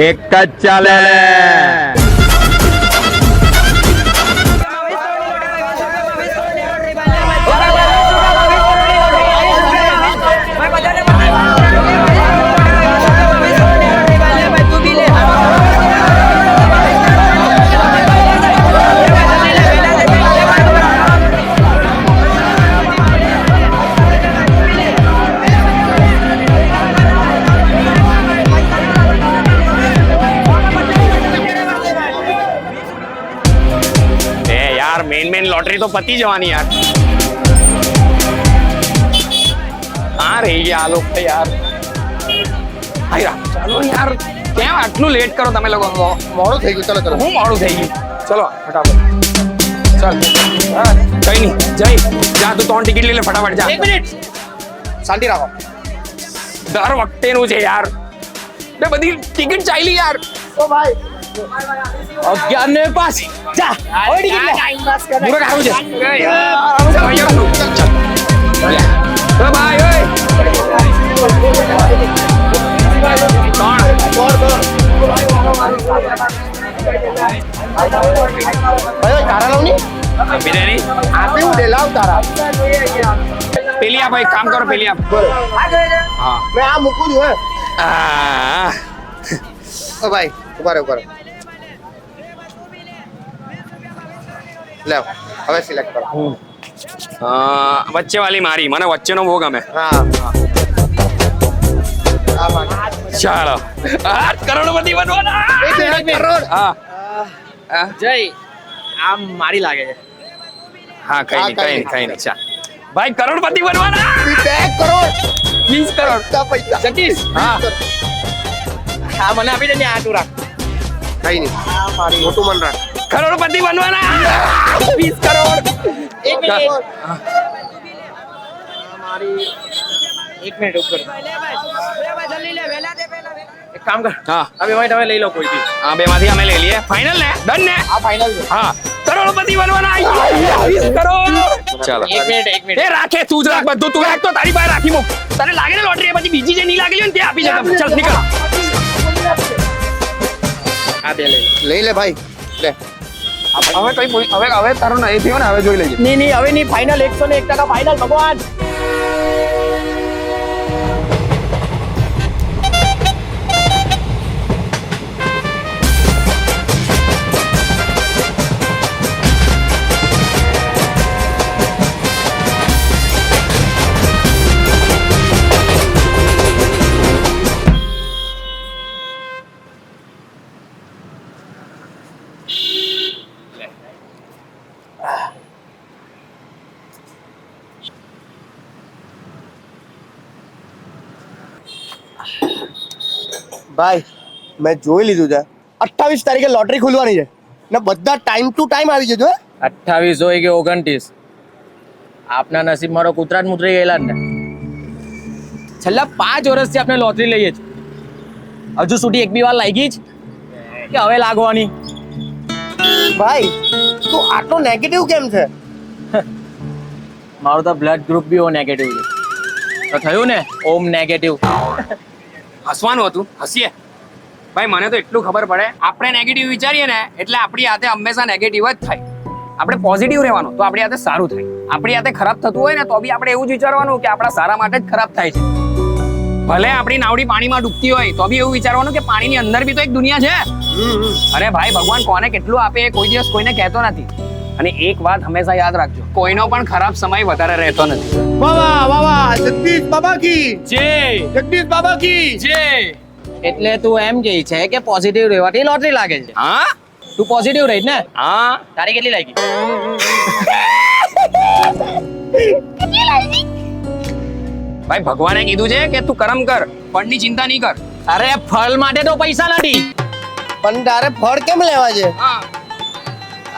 એક જ ચાલે. મેન લોટરી તો પતી જવાની યાર. હા રહી ગયા આ લોકો યાર. ચાલો યાર, કેમ આટલું લેટ કરો તમે લોકો? મોડું થઈ ગયું. ચલો હું મોડું થઈ ગયું. ચલો ફટાફટ ચાલ. કઈ નહીં જય જા, તું 3 ટિકિટ લઈ લે ફટાફટ જા. 1 મિનિટ શાંતિ રાખો. દર વખતેનું છે યાર, બે બધી ટિકિટ ચાલી યાર. ઓ ભાઈ 11 ને પાસ જા. ઓય ટિકિટ લે. ટાઈમ પાસ કર. મુરક આવું છે. ચાલ ભાઈ ઓય. તારા લાવ ની બિરયાની આપી હું લાવ તારા. પેલી આપ, એક કામ કરો પેલી આપ. હા મેં આ મૂકું છું હે. આ ઓ ભાઈ ઉભા રહો. લેવ હવે સિલેક્ટ કરો. વચ્ચે વાલી મારી, મને વચ્ચેનો બહુ ગમે. હા ચાલો કરોડપતિ બનવાના. 1 કરોડ. હા જય આમ મારી લાગે છે. હા કઈ નહીં ચાલ ભાઈ, કરોડપતિ બનવાના. 2 કરોડ 20 કરોડ પૈસા. જગદીશ હા હા મને આપી દે ને આ તું રાખ. કઈ નહીં મોટું મન રાખ. કરોડપતિ બનવાના. 20 કરોડ. એક મિનિટ એક મિનિટ ઉપર એક કામ કર. હા હવે ભાઈ તમે લઈ લો કોઈ બી. હા બે માંથી અમે લઈ લઈએ. ફાઇનલ ને? ડન ને? આ ફાઇનલ છે. હા કરોડપતિ બનવાના. 20 કરોડ. ચાલો એક મિનિટ એ રાખે તું જ રાખ બધું. તું રાખ તો તારી પાસે રાખી મૂક. તને લાગે ને લોટરી પછી બીજી જે નહીં લાગેલી હોય ને તે આપી જશે. ચાલ નીકળ. આ બે લઈ લો. લઈ લે ભાઈ લે. હવે હવે તારો નહીં થયો ને, હવે જોઈ લેજે. નહીં હવે નહીં ફાઇનલ 101% ફાઇનલ ભગવાન. ભાઈ મેં જોઈ લીધું છે. 28 તારીખે લોટરી ખુલવાની છે ને બધા ટાઈમ ટુ ટાઈમ આવી જજો. 28 હોય કે 29 આપના નસીબ મારો કૂતરા જ મુતરી ગયેલા ને. છેલ્લા 5 વર્ષથી આપણે લોટરી લઈએ છીએ, હજુ સુધી એક બી વાર લાગી જ કે હવે લાગવાની? ભાઈ તું આટલો નેગેટિવ કેમ છે? મારું તો બ્લડ ગ્રુપ બી ઓ નેગેટિવ છે. તો થયું ને ઓમ નેગેટિવ. હસવાનું હતું, હસીએ. ભાઈ મને તો એટલું ખબર પડે, આપણે નેગેટિવ વિચારીએ ને એટલે આપણી હાથે હંમેશા નેગેટિવ જ થાય. આપણે પોઝિટિવ રહેવાનું તો આપણી હાથે સારું થાય. આપણી હાથે ખરાબ થતું હોય ને તો બી આપણે એવું જ વિચારવાનું કે આપણા સારા માટે જ ખરાબ થાય છે. ભલે આપણી નાવડી પાણીમાં ડૂબતી હોય તો બી એવું વિચારવાનું કે પાણીની અંદર બી તો એક દુનિયા છે. અને ભાઈ ભગવાન કોને કેટલું આપે એ કોઈ દિવસ કોઈને કહેતો નથી. અને એક વાત હંમેશા યાદ રાખજો, કોઈનો પણ ખરાબ સમય વધારે રહેતો નથી. વાહ વાહ વાહ જગદીશ બાબા કી જય. જગદીશ બાબા કી જય. એટલે તું એમ કહે છે કે પોઝિટિવ રહેવાથી લોટરી લાગે છે? હા તું પોઝિટિવ રહી ને? હા તારી કેટલી લાગી? ભાઈ ભગવાને કીધું છે કે તું કર્મ કર, ફળની ચિંતા નહીં કર. અરે ફળ માટે તો પૈસા નથી. પણ તારે ફળ કેમ લેવા છે? હા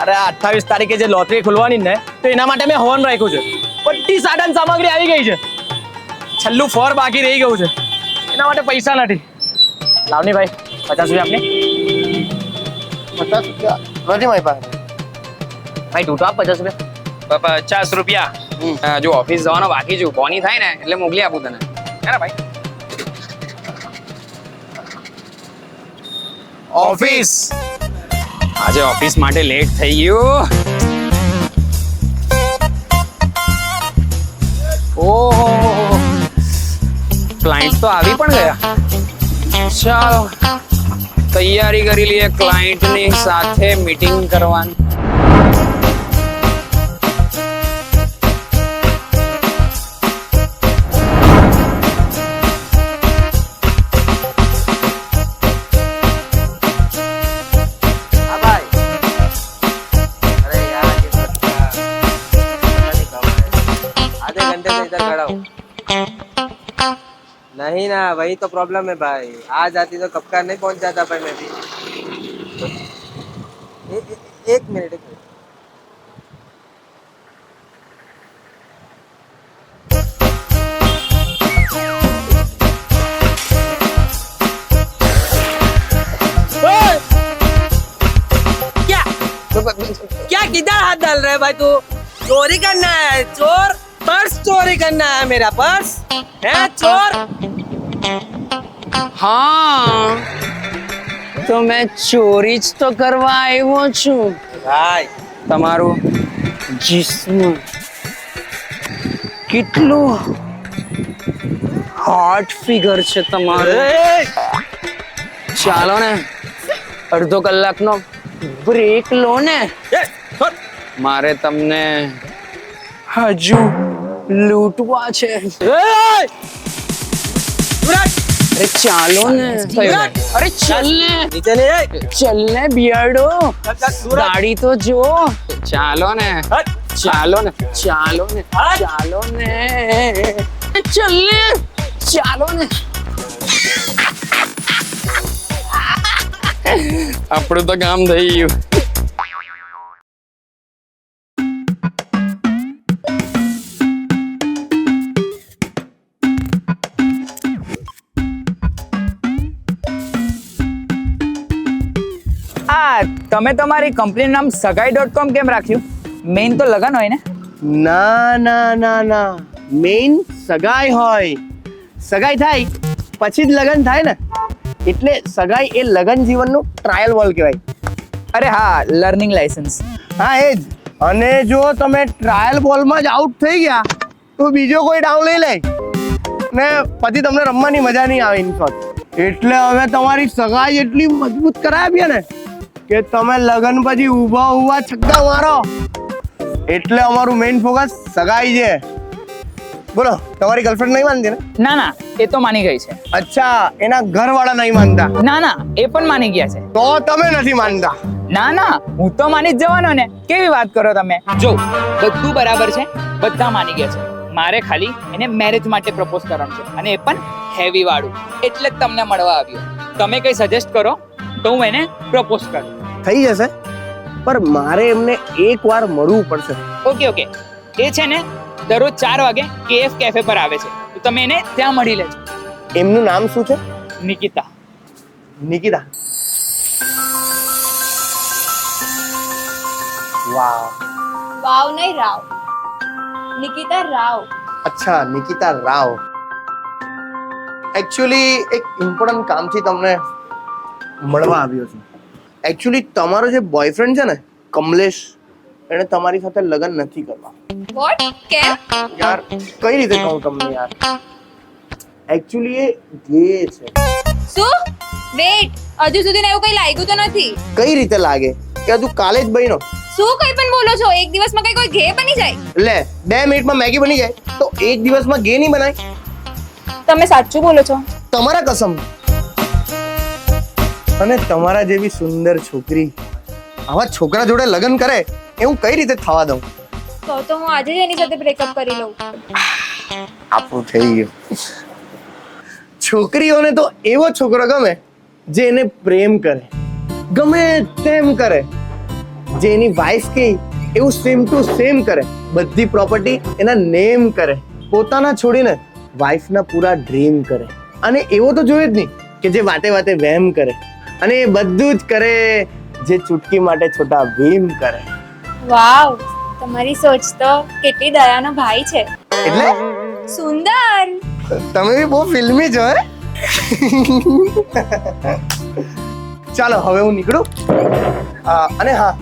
અરે 28 તારીખે જે લોટરી ખુલવાની ને તો એના માટે મેં હોર્ન રાખ્યું છે. બધી સાધન સામગ્રી આવી ગઈ છે, છેલ્લું ફળ બાકી રહી ગયું છે. એના માટે પૈસા નથી. લાવની ભાઈ 50 રૂપિયા આપને. 50 રૂપિયા નથી મારી પાસે. ભાઈ તું તો આપ 50 રૂપિયા. 50 રૂપિયા. જો ઓફિસ જવાનો બાકી છું, બોની થાય ને એટલે મોકલી આપું તને. હે ને ભાઈ? ઓફિસ. આજે ઓફિસ માટે લેટ થઈ ગયું. ઓહો, ક્લાયન્ટ તો આવી પણ ગયા. ચાલો તૈયારી કરી લઈએ ક્લાયન્ટની સાથે મીટિંગ કરવાની. नहीं ना, वही तो प्रॉब्लम है भाई. आ जाती तो कब का नहीं पहुंच जाता भाई. मैं भी एक मिनट. क्या किधर हाथ डाल रहा है भाई तू? चोरी करना है चोर. पर्स चोरी करना है. मेरा पर्स है चोर. હા તો મેં ચોરી જ તો કરવા આવ્યો છું. भाई તમારું જિસ્મ કેટલું હોટ ફિગર છે તમારું. ચાલો ને અડધો કલાકનો બ્રેક લો ને. મારે તમને હજુ લૂંટવા છે. અરે ચાલો ને. અરે ચલ ને. नीचे नहीं. ચલ ને બિયાર્ડો. ગાડી તો જો. ચાલો ને. ચાલો ને. ચાલો ને. ચાલો ને. ચલ ને. ચાલો ને. આપણું તો કામ થઈ ગયું. તમે તમારી કંપનીનું નામ સગાઈ.com કેમ રાખ્યું? મેઇન તો લગન હોય ને. ના ના ના ના, મેઇન સગાઈ હોય. સગાઈ થાય પછી જ લગન થાય ને, એટલે સગાઈ એ લગન જીવનનું ટ્રાયલ વર્લ્ડ કહેવાય. અરે હા, લર્નિંગ લાયસન્સ. હા એ જ. અને જો તમે ટ્રાયલ બોલમાં જ આઉટ થઈ ગયા તો બીજો કોઈ ડાઉન લઈ લે ને પછી તમને રમવાની મજા નહીં આવે ઇન શોર્ટ. એટલે હવે તમારી સગાઈ એટલી મજબૂત કરાવી ને કે તમે લગન પછી ઊભા છક્કા મારો. એટલે અમારું મેઇન ફોકસ સગાઈ છે. બોલો, તમારી ગર્લફ્રેન્ડ નહીં માનતી ને? ના ના, એ તો માની ગઈ છે. અચ્છા, એના ઘરવાળા નહીં માનતા? ના ના, એ પણ માની ગયા છે. તો તમે નથી માનતા? ના ના, હું તો માની જ જવાનો ને. કેવી વાત કરો તમે? જો બધું બરાબર છે, બધા માની ગયા છે. મારે ખાલી એને મેરેજ માટે પ્રપોઝ કરવાનું છે, અને એ પણ હેવી વાળું. એટલે જ તમને મળવા આવ્યો. તમે કઈ સજેસ્ટ કરો તો હું એને પ્રપોઝ કરું. થઈ જશે, પણ મારે એમને એકવાર મળવું પડશે. Okay okay. એ છે ને દરરોજ 4 વાગે KF કેફે પર આવે છે, તો તમે એને ત્યાં મળી લેજો. એમનું નામ શું છે? નિકિતા. નિકિતા. વાવ. વાવ નહીં, રાવ. નિકિતા રાવ. અચ્છા, નિકિતા રાવ. એકચ્યુઅલી એક ઇમ્પોર્ટન્ટ કામથી તમને મળવા આવ્યો છું. એકચ્યુઅલી તમારો જે બોયફ્રેન્ડ છે ને, કમલેશ, એને તમારી સાથે લગ્ન નથી કરવા. વોટ? કેમ? યાર કઈ રીતે કહું તમને યાર, એકચ્યુઅલી એ ગે છે. શું? વેટ, હજુ સુધી એવું કઈ લાગ્યું તો નથી. કઈ રીતે લાગે કે હજુ કાલે જ બન્યો? શું કઈ પણ બોલો છો? એક દિવસમાં કઈ કોઈ ઘે બની જાય? લે, 2 મિનિટમાં મેગી બની જાય તો એક દિવસમાં ગે નહીં બનાય? તમે સાચું બોલો છો? તમારા કસમ. અને તમારા જેવી સુંદર છોકરી આવા છોકરા જોડે લગ્ન કરે એ હું કઈ રીતે થવા દઉં? તો હું આજે જ એની સાથે બ્રેકઅપ કરી લઉં. આપણું થઈ ગયું. છોકરીઓને તો એવો છોકરો ગમે જે એને પ્રેમ કરે, ગમે તેમ કરે, જે એની વાઈફ કહે એવું સેમ ટુ સેમ કરે, બધી પ્રોપર્ટી એના નેમ કરે, પોતાના છોડીને વાઈફના પૂરા ડ્રીમ કરે. અને એવો તો જોઈએ જ નહીં કે જે વાતે વાતે વહેમ કરે, અને એ બધું જ કરે જે ચૂટકી માટે છોટા ભીમ કરે. વાવ, તમારી સોચ તો કેટલી દયાનો ભાઈ છે. એટલે સુંદર. તમે બી બહુ ફિલ્મી છો હે? ચાલો હવે હું નીકળું. અને હા,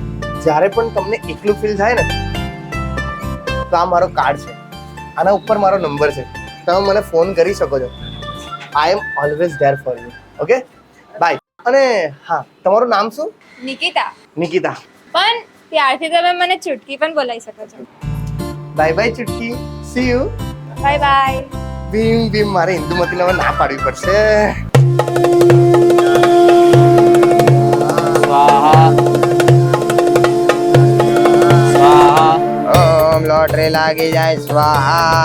જ્યારે પણ તમને એકલું ફીલ થાય ને તો આ મારો કાર્ડ છે, આના ઉપર મારો નંબર છે, તમે મને ફોન કરી શકો છો. I am always there for you. Okay, bye. અને હા, તમારું નામ શું? નિકિતા. નિકિતા. પણ ત્યારથી તમે મને ચુટકી પણ બોલાવી શકો છો. Bye bye Chutki. See you. Bye bye. Bheem Bheem. મારે ઇન્દુમતીને હવે ના પાડવી પડશે. સ્વાહા સ્વાહા. ઓમ લોટરી લાગી જાય સ્વાહા.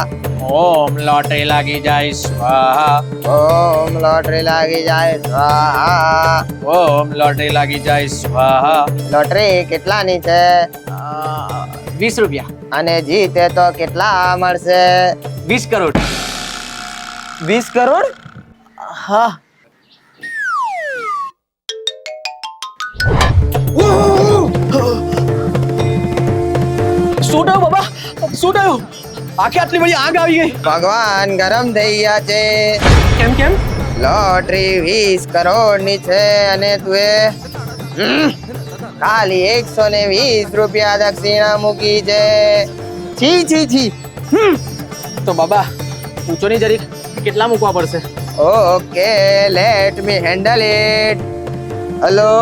ઓમ લોટરી લાગી જાય સ્વાહા. ઓમ લોટરી લાગી જાય સ્વાહા. ઓમ લોટરી લાગી જાય સ્વાહા. લોટરી કેટલાની છે? 20 રૂપિયા. અને જીતે તો કેટલા મળશે? 20 કરોડ. 20 કરોડ? હા. શું થયું બાબા? શું થયું? આખી આટલી બધી આગ આવી ગઈ. ભગવાન ગરમ થઈ ગયા છે. કેમ કેમ? લોટરી 20 કરોડની છે અને તું ખાલી 120 રૂપિયા દક્ષિણા મૂકી છે. છી છી છી. તો બાબા પૂછો ની જરીક કેટલા મૂકવા પડશે? Okay, let me handle it. Hello.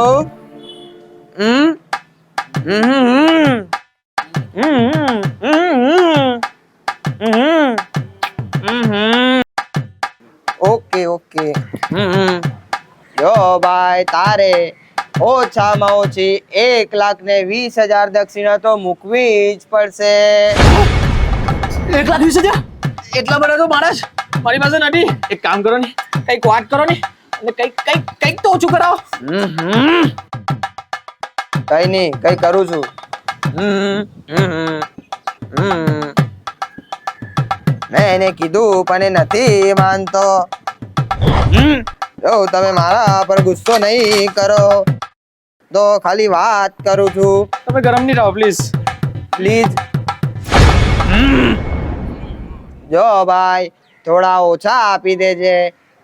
Okay okay. જો ભાઈ, તારે ઓછામાં ઓછી 1,20,000 દક્ષિણા તો મૂકવી જ પડશે. 1,20,000? એટલા બધા તો મારા જ મારી પાસે નથી. એક કામ કરો ને, કઈક વાત કરો ને, અને કઈક તો ઓછું કરાવો. કઈ નહીં, કઈ કરું છું. મેં એને કીધું પણ એ નથી માનતો. જો તમે મારા પર ગુસ્સો નહીં કરો તો ખાલી વાત કરું છું. તમે ગરમ નહીં રહો પ્લીઝ. પ્લીઝ. જો ભાઈ, થોડા ઓછા આપી દેજે.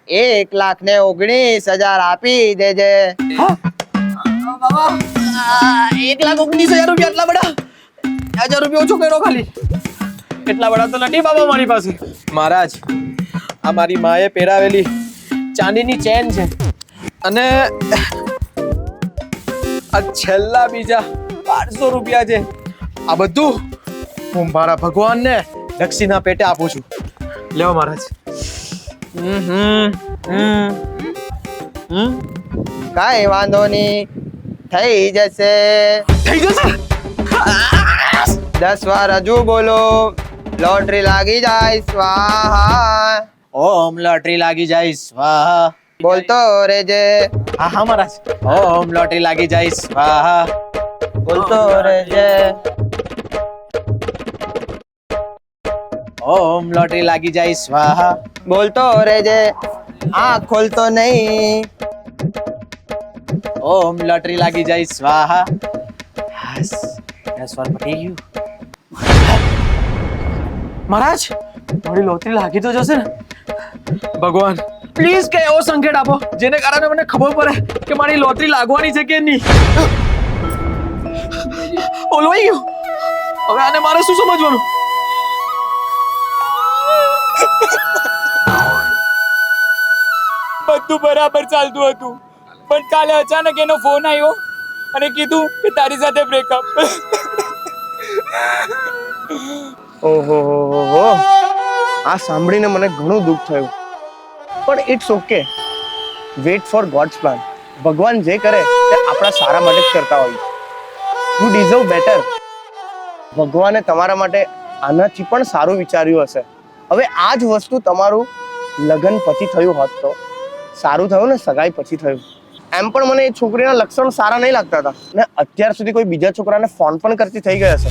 1,19,000 આપી દેજે. 1,19,000 રૂપિયા એટલા બધા? 1,000 રૂપિયા ઓછો કર્યો ખાલી. એટલા બધા તો નથી બાબા મારી પાસે. મહારાજ, આ મારી માએ પહેરાવેલી ચાંદીની ચેન છે અને આ છેલ્લા બીજા 500 રૂપિયા છે. આ બધું હું મારા ભગવાનને દક્ષિણા પેટે આપું છું. લેવો મહારાજ. કાંઈ વાંધો નહીં, થઈ જશે. થઈ જશે. 10 વાર હજુ બોલો. લોટરી લાગી જાય સ્વાહા. ઓમ લોટરી લાગી જાય સ્વાહા. બોલતો રેજે. હા હા મહારાજ. ઓમ લોટરી લાગી જાય સ્વાહા. બોલતો રેજે. ઓમ લોટરી લાગી જાય સ્વાહા. બોલતો રેજે. આંખ ખોલતો નહીં. ઓમ લોટરી લાગી જાય સ્વાહા. બસ 10 વાર પટી ગયું. મહારાજ, મારી લોટરી લાગી તો જશે ને? ભગવાન પ્લીઝ કે એવો સંકેત આપો જેને કારણે મને ખબર પડે કે મારી લોટરી લાગવાની છે કે નહીં. ઓલવાઈ ગયું. હવે આને મારે શું સમજવાનું? બધું બરાબર ચાલતું હતું, પણ કાલે અચાનક એનો ફોન આવ્યો અને કીધું કે તારી સાથે બ્રેકઅપ. ઓહો, આ સાંભળીને મને ઘણું દુઃખ થયું, પણ it's okay. Wait for God's plan. ભગવાન જે કરે તે આપણા સારા માટે જ કરતા હોય. You deserve better. ભગવાને તમારા માટે આનાથી પણ સારું વિચાર્યું હશે. હવે આ જ વસ્તુ તમારું લગ્ન પછી થયું હોત તો સારું થયું ને, સગાઈ પછી થયું. એમ પણ મને એ છોકરીના લક્ષણ સારા નહીં લાગતા હતા ને અત્યાર સુધી કોઈ બીજા છોકરાને ફોન પણ કરતી થઈ ગયા છે.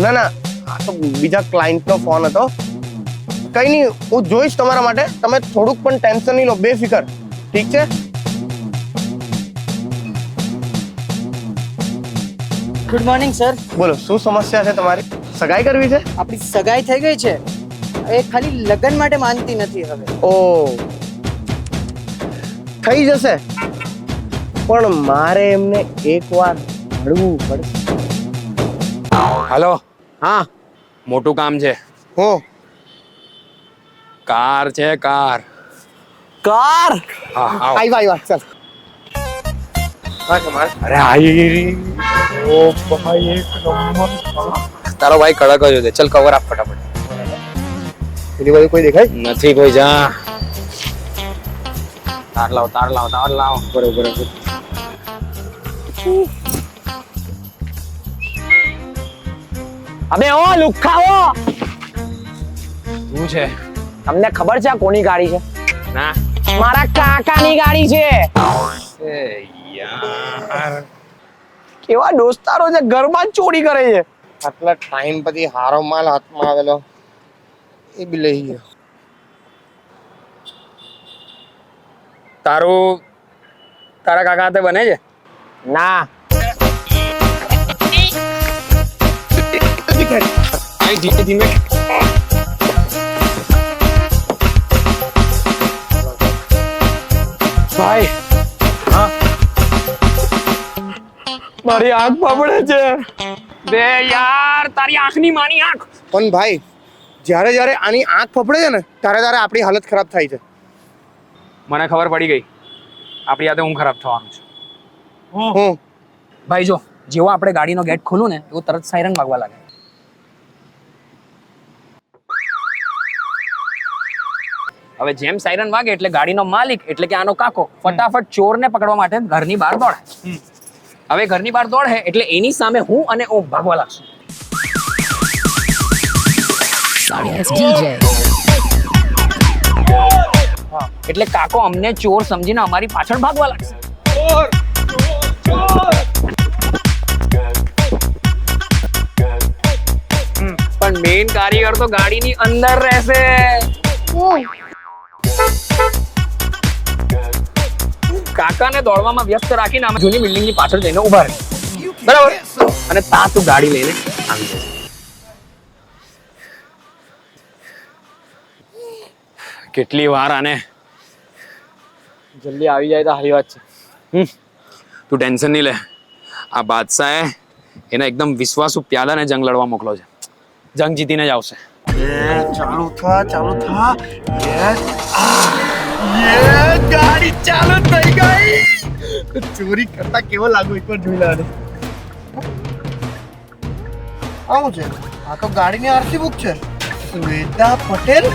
ના ના, આ તો બીજા ક્લાયન્ટનો ફોન હતો. કઈ નહીં, હું જોઈશ તમારા માટે. તમે થોડુંક પણ ટેન્શન નહીં લો, બેફિકર. ઠીક છે? Good morning sir. બોલો, શું સમસ્યા છે તમારી? સગાઈ કરવી છે? આપણી સગાઈ થઈ ગઈ છે, એ ખાલી લગ્ન માટે માનતી નથી હવે. ઓ, થઈ જશે, પણ મારે એમને એકવાર મળવું પડશે. હાલો, હા, મોટું કામ છે. હું કાર છે, કાર. કાર હા, આવો. આવ્યા ચાલ. અરે આઈ. ઓ ભાઈ, એક નંબર. તારો ભાઈ કડક જ છે. ચલ કવર આપ ફટાફટ. પેલી બાજુ કોઈ દેખાય? નથી કોઈ, જા. તાર લાવ. બરોબર. અબે ઓ લુખાઓ, શું છે? તમને ખબર છે આ કોની ગાડી છે? ના. મારા કાકાની ગાડી છે. એ યાર. કેવા દોસ્તારો છે, ઘરમાં જ ચોરી કરે છે. આટલા ટાઈમ પછી હારો માલ હાથમાં આવેલો, એ બી લઈ ગયો. તારા કાકા હાથે બને છે? ના, ધીમે ધીમે. ભાઈ મારી આંખ પકડે છે. બે યાર, તારી આંખની માની આંખ. પણ ભાઈ, જ્યારે જ્યારે આની આંખ ફફડે છે ને, ત્યારે ત્યારે આપણી હાલત ખરાબ થાય છે. મને ખબર પડી ગઈ, આપણી હાથે હું ખરાબ થવાનું છે. હું ભાઈ જો, જેવો આપણે ગાડીનો ગેટ ખોલું ને, એવું તરત સાયરન વાગવા લાગે. હવે જેમ સાયરન વાગે એટલે ગાડીનો માલિક એટલે કે આનો કાકો ફટાફટ ચોરને પકડવા માટે ઘરની બહાર દોડે. હવે ઘરની બહાર દોડે એટલે એની સામે હું અને ઓ ભાગવા લાગશું. એટલે કાકો અમને ચોર સમજીને અમારી પાછળ ભાગવા લાગશે. પણ મેઇન કારીગર તો ગાડીની અંદર રહેશે. કાકાને દોડવામાં વ્યસ્ત રાખીને અમે જૂની બિલ્ડિંગની પાછળ જઈને ઉભા રહે, બરાબર? અને તા તું ગાડી લઈને આવી જશે. કેટલી વાર આને. જલ્દી આવી જાય તો સારી વાત છે. તું ટેન્શન નહીં લે. આ બાદશાહે એના એકદમ વિશ્વાસુ પ્યાદાને જંગ લડવા મોકલો છે. જંગ જીતીને જ આવશે. ચાલુ થા. ગાડી ચાલુ થઈ ગઈ. ચોરી કરતા કેવો લાગુ એકવાર જોઈ લેવાનું. આવું છે, આ તો ગાડીની આરસી બુક છે. શ્વેતા પટેલ.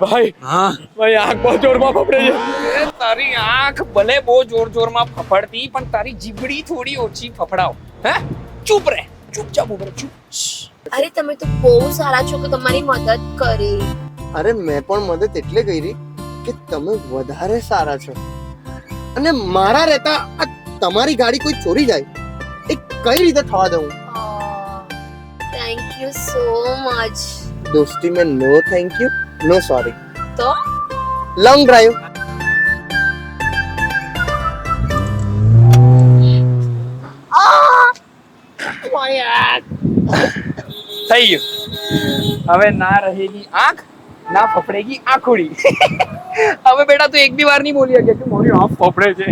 ભાઈ હા, મારી આંખ બહુ જોરમાં પકડે છે. તારી આંખ ભલે બહુ જોરમાં ફફડતી, પણ તારી જીભડી થોડી ઓછી ફફડાવ. હે, ચૂપ રહે, ચૂપચાપ ઉભો રહે, ચૂપ. અરે તમે તો બહુ સારા છો કે તમારી મદદ કરી. અરે મેં પણ મદદ એટલે કરી કે તમે વધારે સારા છો, અને મારા રહેતા આ તમારી ગાડી કોઈ ચોરી જાય એ કઈ રીતે થવા દઉં? Thank you so much. દોસ્તી में no thank you, no sorry. તો लॉन्ग ड्राइव. થઈ ગયું. હવે ના રહેગી આંખ, ના ફફડેગી આંખોડી. હવે બેટા તું એક બી વાર નહીં બોલી શકે કે મારી આંખ ફફડે છે.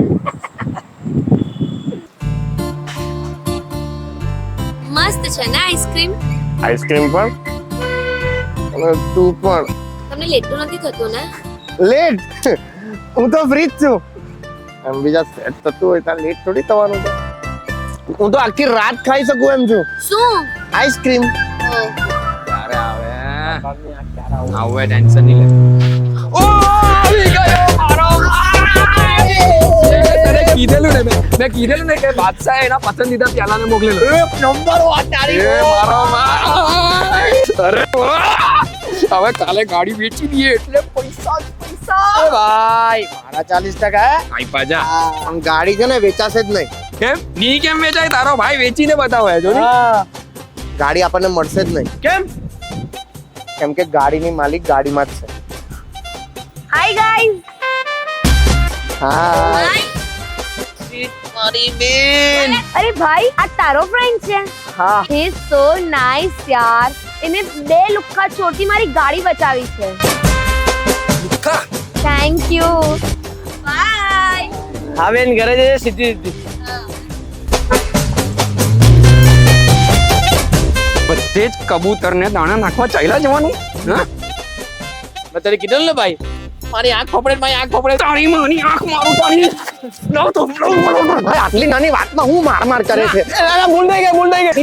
મસ્ત છે ને આઈસ્ક્રીમ? આઈસ્ક્રીમ પણ અને તું પણ. તમને લેટું નથી થતું ને? લેટ? હું તો ફ્રી જ છું. એમ બીજા સેટ થતું હોય તો લેટ થોડી થવાનું છે. હું તો આખી રાત ખાઈ શકું એમ છું. શું? આઈસ્ક્રીમ. ક્યારે આવે? હવે ટેન્શન નહીં લે. ઓ આવી ગયો મારો ભાઈ. તને કીધેલું ને મેં કીધેલું ને કે બાદશાહે એના પસંદીદા પ્યાલાને મોકલેલો. એક નંબર વાત તારી. એ મારો ભાઈ. અરે વાહ. હવે કાલે ગાડી વેચી દઈએ એટલે પૈસા જ પૈસા. એ ભાઈ મારા 40% આઈ પાજા. પણ ગાડી છે ને વેચાશે જ નહીં. કેમ ની કેમ વેચાય? તારો ભાઈ વેચીને બતાવે જો ને. ગાડી આપણને મળશે જ નહીં. કેમ? કેમ કે ગાડીની માલિક ગાડીમાં જ છે. Hi guys. હા. મારી બેન. અરે ભાઈ આ તારો ફ્રેન્ડ છે? હા. હી ઇઝ સો નાઇસ યાર. એને 2 લુખ્ખા ચોરથી મારી ગાડી બચાવી છે. થેન્ક યુ બાય હા બેન ઘરે જઈએ સીધી બધે જ કબૂતરને દાણા નાખવા ચાલ્યા જવાનું હા મેં તને કીધું ને ભાઈ મારી આંખ ફોપડે તારી માની આંખ મારું પાણી લાવ તો ભાઈ આટલી નાની વાતમાં હું માર કરે છે ભૂલ થઈ ગઈ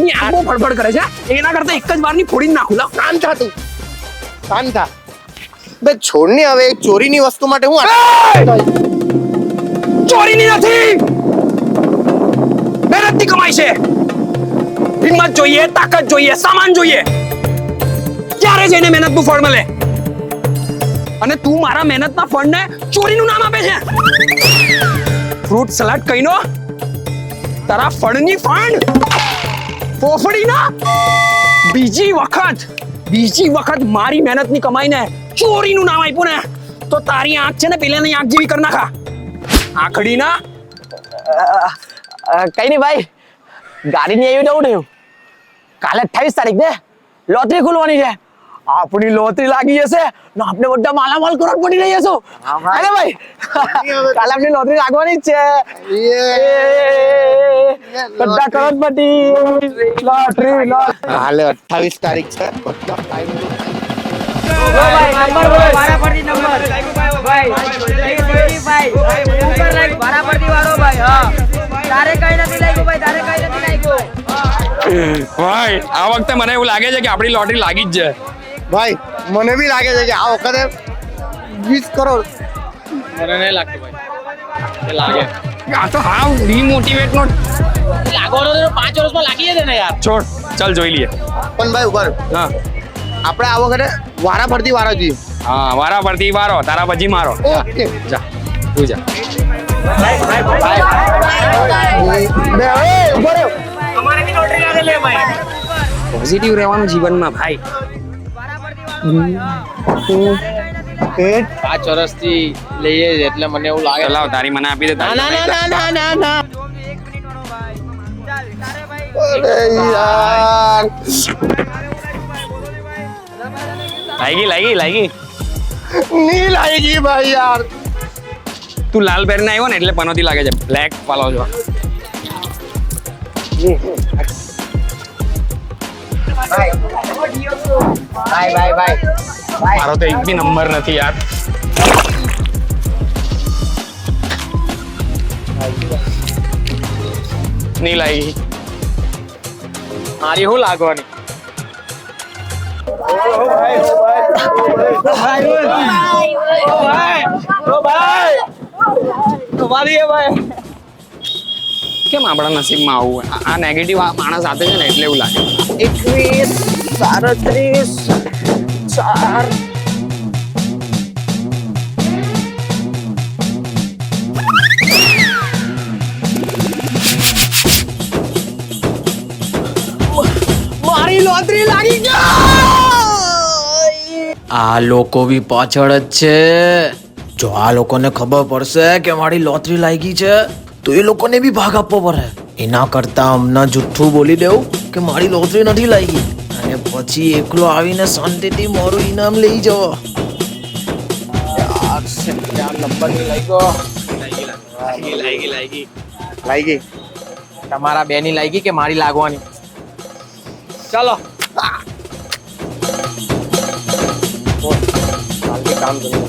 એની આંખો ફડફડ કરે છે એના કરતા એક જ વારની ફોડીને નાખું લાવ શાંત થા તું શાંત થા બે છોડની હવે એક ચોરીની વસ્તુ માટે હું ચોરીની નથી મહેનતની કમાઈ છે હિંમત જોઈએ તાકાત જોઈએ સામાન જોઈએ ત્યારે જઈને મહેનતનું ફળ મળે અને તું મારા મહેનતના ફળને ચોરીનું નામ આપે છે ફ્રૂટ સલાડ કઈનો તારા ફળની ફાંડ ફોફડીના બીજી વખત મારી મહેનતની કમાઈને ચોરીનું નામ આપ્યું ને તો તારી આંખ છે ને પેલાની આંખ જેવી કરી નાખા આખડીના કઈ નહીં ભાઈ ગાડી ની આવી નવું થયું કાલે 28 તારીખ ને લોટરી ખુલવાની છે આપણી લોટરી લાગી જશે ને આપણે બધા માલામાલ કરોડપતિ થઈ જશું અરે ભાઈ કાલે આપણી લોટરી લાગવાની જ છે બધા કરોડપતિ લોટરી કાલે 28 તારીખ છે બધા ટાઈમ ભાઈ આ વખતે મને એવું લાગે છે કે આપણી લોટરી લાગી જ છે ભાઈ મને બી લાગે છે કે આ વખતે 20 કરોડ મને નહીં લાગતું ભાઈ લાગે આ તો હાવ ડિમોટિવેટ નો લાગવાનો તો 5 વર્ષમાં લાગી જશે ને યાર છોડ ચાલ જોઈ લઈએ પણ ભાઈ ઉભા રહો. હા આપણે આ વખતે વારા ફરતી વારા જોઈએ હા વારા પરથી વારો તારા પછી મારો ઓકે જા તું જા બે હવે ઉભા રહો. પોઝિટિવ રહેવાનું જીવનમાં ભાઈ 5 વર્ષથી લઈએ છે એટલે મને એવું લાગે લાવ તારી મને આપી દે તારી. ના અરે યાર લાગી ની લાગી ભાઈ યાર તું લાલ પહેરીને આવ્યો ને એટલે પનોતી લાગે છે બ્લેક પાલો છો મારો તો એક બી નંબર નથી યાર નહીં લાગી મારી શું લાગવાની કેમ આપણા નસીબમાં આવું હોય? આ નેગેટિવ માણસ સાથે છે ને એટલે એવું લાગે 21 37 4 મારી લોટરી લાગી ગઈ આ લોકો બી પાછળ જ છે જો આ લોકોને ખબર પડશે કે મારી લોટરી લાગી છે તો એ લોકોને બી ભાગ આપવો પડે એના કરતા હમણાં જુઠ્ઠું બોલી દેવું કે મારી લોટરી નથી લાગી અને પછી એકલો આવીને શાંતિથી મારું ઇનામ લઈ જવો યાર નંબર ની લાગી તમારા બે ની લાગી કે મારી લાગવાની ચાલો કામ કરીએ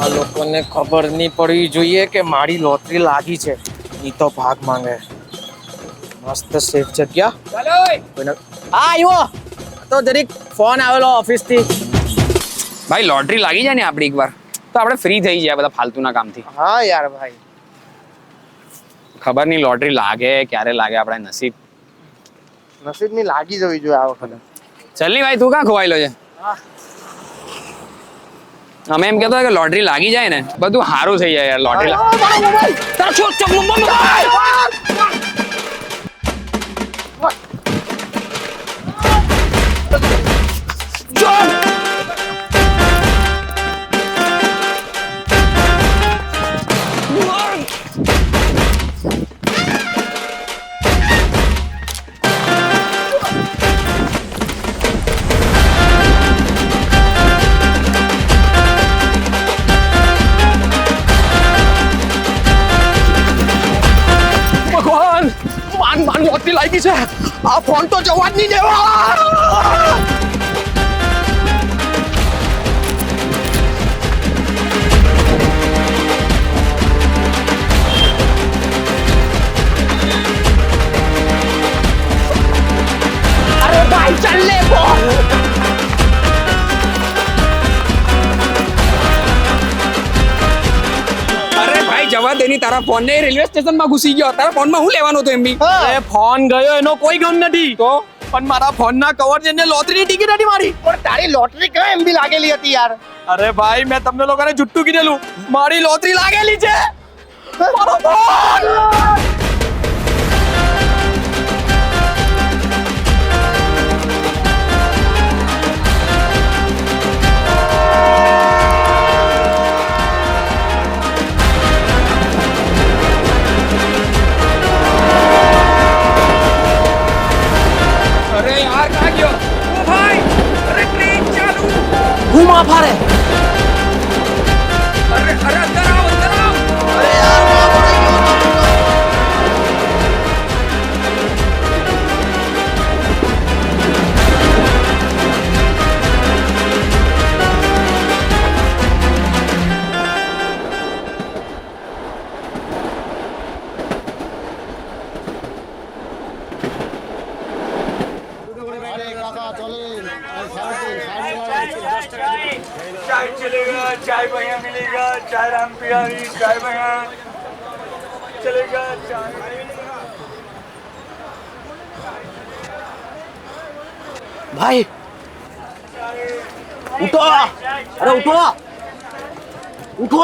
આ લોકોને ખબર નહીં પડવી જોઈએ કે મારી લોટરી લાગી છે ઈ તો ભાગ માંગે મસ્ત સેફ જગ્યા હા આવ્યો તો જરીક ફોન આવેલો ઓફિસ થી ભાઈ લોટરી લાગી જાય ને આપણી એકવાર તો આપણે ફ્રી થઈ જાય બધા ફાલતુના કામથી હા યાર ભાઈ ખબર નહીં લોટરી લાગે ક્યારે લાગે આપણા નસીબની લાગી જવી જોઈએ આ વખતે ચલની ભાઈ તું ક્યાં ખોવાયેલો છે અમે એમ કહેતો કે લોટરી લાગી જાય ને બધું સારું થઈ જાય યાર લોટરી લોટરી લાગી છે આ ફોન તો જવા જ નહીં દેવા અરે ભાઈ ચાલ લે ફોન અરે ભાઈ જવા દે ની તારા ફોન ને રેલવે સ્ટેશન માં ઘૂસી ગયો તારા ફોન માં હું લેવાનો હતો એમબી અરે ફોન ગયો એનો કોઈ ગમ નથી તો પણ મારા ફોન ના કવર જઈને લોટરીની ટિકિટ હતી મારી પણ તારી લોટરી કઈ એમબી લાગેલી હતી યાર અરે ભાઈ મેં તમને લોકોને જુઠ્ઠું કીધેલું મારી લોટરી લાગેલી છે મારો ફોન અરે યાર કहाँ ગયો ઓ ભાઈ અરે ટ્રેન ચાલુ હું માં ફારે અરે અરે અંદર આવો અરે યાર માં ફારે चाय चलेगा चाय बढ़िया मिलेगा चाय राम पियारी चाय बढ़िया चलेगा चाय भाई उठो अरे उठो उठो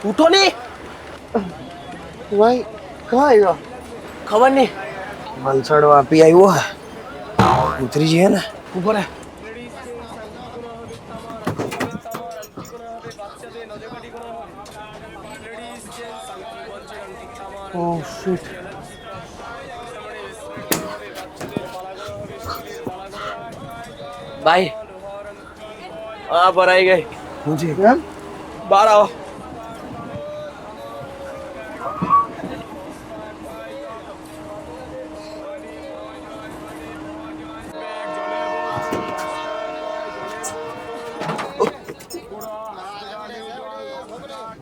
उठो नहीं ભાઈ ક્યાં આવ્યો खबर नहीं વલસાડ વાપી આવ્યો ઉતરી જઈએ ને ऊपर है ઓહ શિટ भाई हाँ भराई गई मुझे કેમ बाहर आओ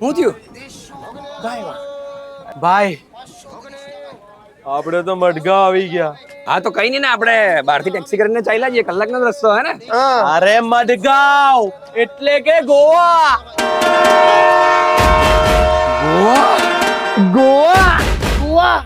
હું થયું ભાઈ આપણે તો મડગા આવી ગયા હા તો કઈ નહીં ને આપણે બહારથી ટેક્સી કરીને ચાલ્યા જઈએ કલાકનો જ રસ્તો હે ને અરે મડગાંવ એટલે કે ગોવા ગોવા ગોવા